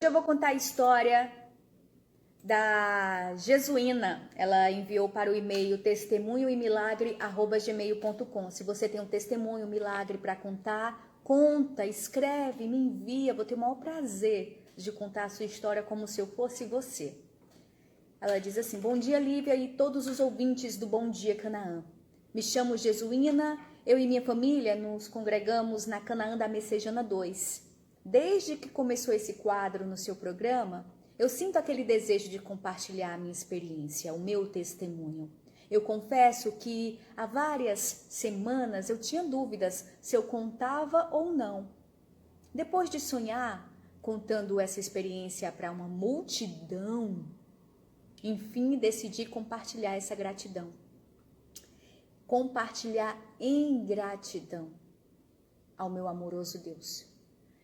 Eu vou contar a história da Jesuína. Ela enviou para o e-mail testemunhoemilagre@gmail.com. Se você tem um testemunho, um milagre para contar, conta, escreve, me envia. Vou ter o maior prazer de contar a sua história como se eu fosse você. Ela diz assim: bom dia, Lívia e todos os ouvintes do Bom Dia Canaã. Me chamo Jesuína, eu e minha família nos congregamos na Canaã da Messejana 2. Desde que começou esse quadro no seu programa, eu sinto aquele desejo de compartilhar a minha experiência, o meu testemunho. Eu confesso que há várias semanas eu tinha dúvidas se eu contava ou não. Depois de sonhar contando essa experiência para uma multidão, enfim, decidi compartilhar essa gratidão. Compartilhar em gratidão ao meu amoroso Deus.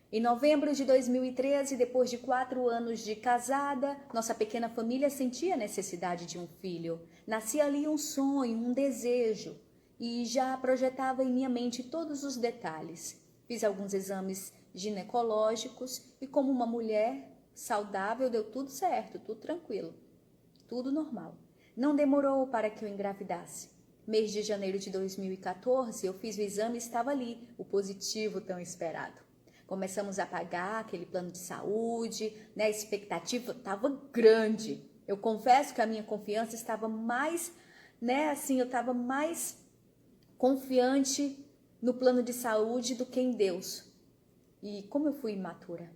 Em novembro de 2013, depois de 4 anos de casada, nossa pequena família sentia a necessidade de um filho. Nascia ali um sonho, um desejo, e já projetava em minha mente todos os detalhes. Fiz alguns exames ginecológicos e, como uma mulher saudável, deu tudo certo, tudo tranquilo, tudo normal. Não demorou para que eu engravidasse. Mês de janeiro de 2014, eu fiz o exame e estava ali, o positivo tão esperado. Começamos a pagar aquele plano de saúde, né? A expectativa estava grande. Eu confesso que a minha confiança estava mais, eu estava mais confiante no plano de saúde do que em Deus. E como eu fui imatura,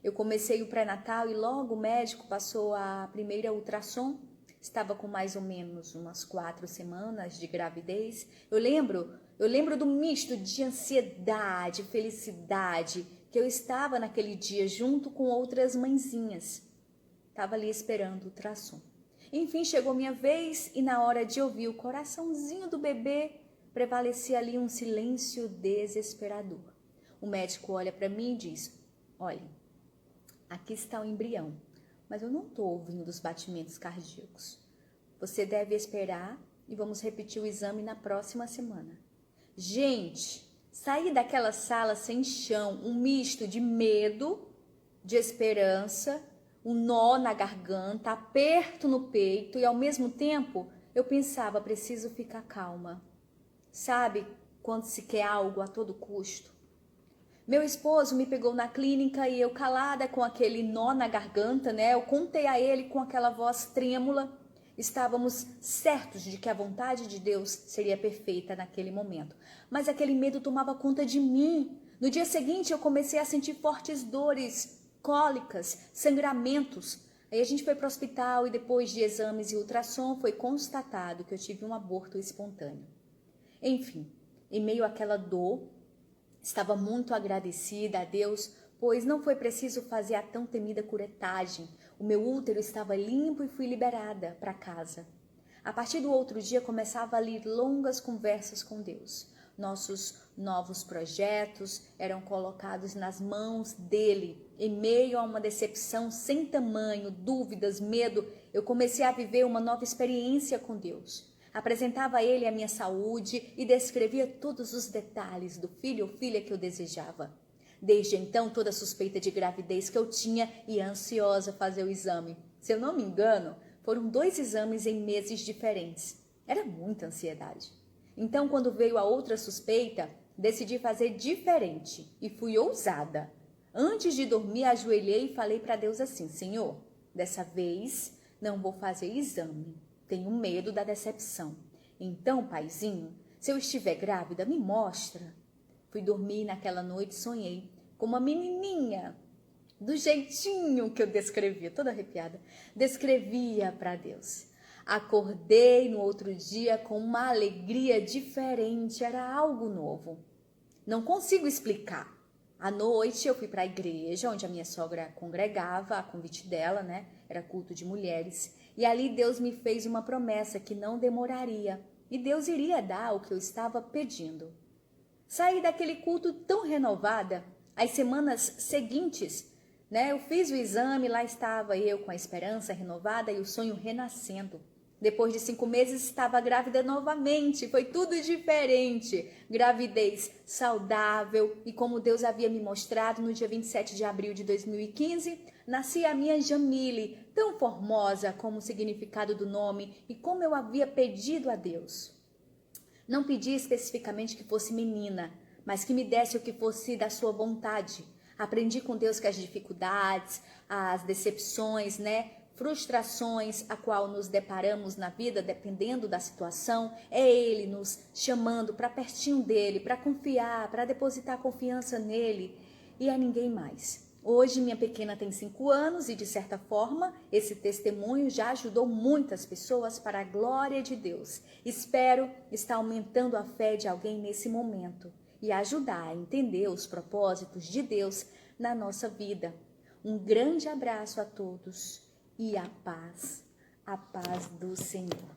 eu comecei o pré-natal e logo o médico passou a primeira ultrassom. Estava com mais ou menos umas 4 semanas de gravidez. Eu lembro do misto de ansiedade, felicidade, que eu estava naquele dia junto com outras mãezinhas. Estava ali esperando o ultrassom. Enfim, chegou minha vez e na hora de ouvir o coraçãozinho do bebê, prevalecia ali um silêncio desesperador. O médico olha para mim e diz: olha, aqui está o embrião, mas eu não estou ouvindo os batimentos cardíacos. Você deve esperar e vamos repetir o exame na próxima semana. Gente, saí daquela sala sem chão, um misto de medo, de esperança, um nó na garganta, aperto no peito e ao mesmo tempo eu pensava, preciso ficar calma. Sabe quando se quer algo a todo custo? Meu esposo me pegou na clínica e eu calada com aquele nó na garganta, né? Eu contei a ele com aquela voz trêmula. Estávamos certos de que a vontade de Deus seria perfeita naquele momento. Mas aquele medo tomava conta de mim. No dia seguinte eu comecei a sentir fortes dores, cólicas, sangramentos. Aí a gente foi para o hospital e depois de exames e ultrassom foi constatado que eu tive um aborto espontâneo. Enfim, em meio àquela dor, estava muito agradecida a Deus, pois não foi preciso fazer a tão temida curetagem. O meu útero estava limpo e fui liberada para casa. A partir do outro dia, começava a ler longas conversas com Deus. Nossos novos projetos eram colocados nas mãos dele. Em meio a uma decepção sem tamanho, dúvidas, medo, eu comecei a viver uma nova experiência com Deus. Apresentava a ele a minha saúde e descrevia todos os detalhes do filho ou filha que eu desejava. Desde então, toda suspeita de gravidez que eu tinha ia ansiosa fazer o exame. Se eu não me engano, foram 2 exames em meses diferentes. Era muita ansiedade. Então, quando veio a outra suspeita, decidi fazer diferente e fui ousada. Antes de dormir, ajoelhei e falei para Deus assim: Senhor, dessa vez não vou fazer exame. Tenho medo da decepção. Então, paizinho, se eu estiver grávida, me mostra. Fui dormir naquela noite e sonhei com uma menininha, do jeitinho que eu descrevia, toda arrepiada, descrevia para Deus. Acordei no outro dia com uma alegria diferente, era algo novo. Não consigo explicar. À noite eu fui para a igreja, onde a minha sogra congregava, a convite dela, né? Era culto de mulheres. E ali Deus me fez uma promessa que não demoraria. E Deus iria dar o que eu estava pedindo. Saí daquele culto tão renovada. As semanas seguintes, né? Eu fiz o exame, lá estava eu com a esperança renovada e o sonho renascendo. Depois de 5 meses estava grávida novamente, foi tudo diferente. Gravidez saudável e como Deus havia me mostrado no dia 27 de abril de 2015, nascia a minha Jamile, tão formosa como o significado do nome e como eu havia pedido a Deus. Não pedi especificamente que fosse menina, mas que me desse o que fosse da sua vontade. Aprendi com Deus que as dificuldades, as decepções, frustrações a qual nos deparamos na vida, dependendo da situação, é Ele nos chamando para pertinho dele, para confiar, para depositar confiança nele e a ninguém mais. Hoje minha pequena tem 5 anos e, de certa forma, esse testemunho já ajudou muitas pessoas para a glória de Deus. Espero estar aumentando a fé de alguém nesse momento e ajudar a entender os propósitos de Deus na nossa vida. Um grande abraço a todos e a paz do Senhor.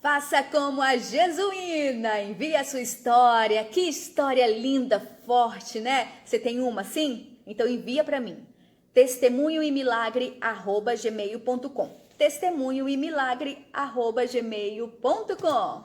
Faça como a Jesuína, envie a sua história. Que história linda, forte, né? Você tem uma assim? Então envia para mim. testemunhoemilagre@gmail.com. testemunhoemilagre@gmail.com.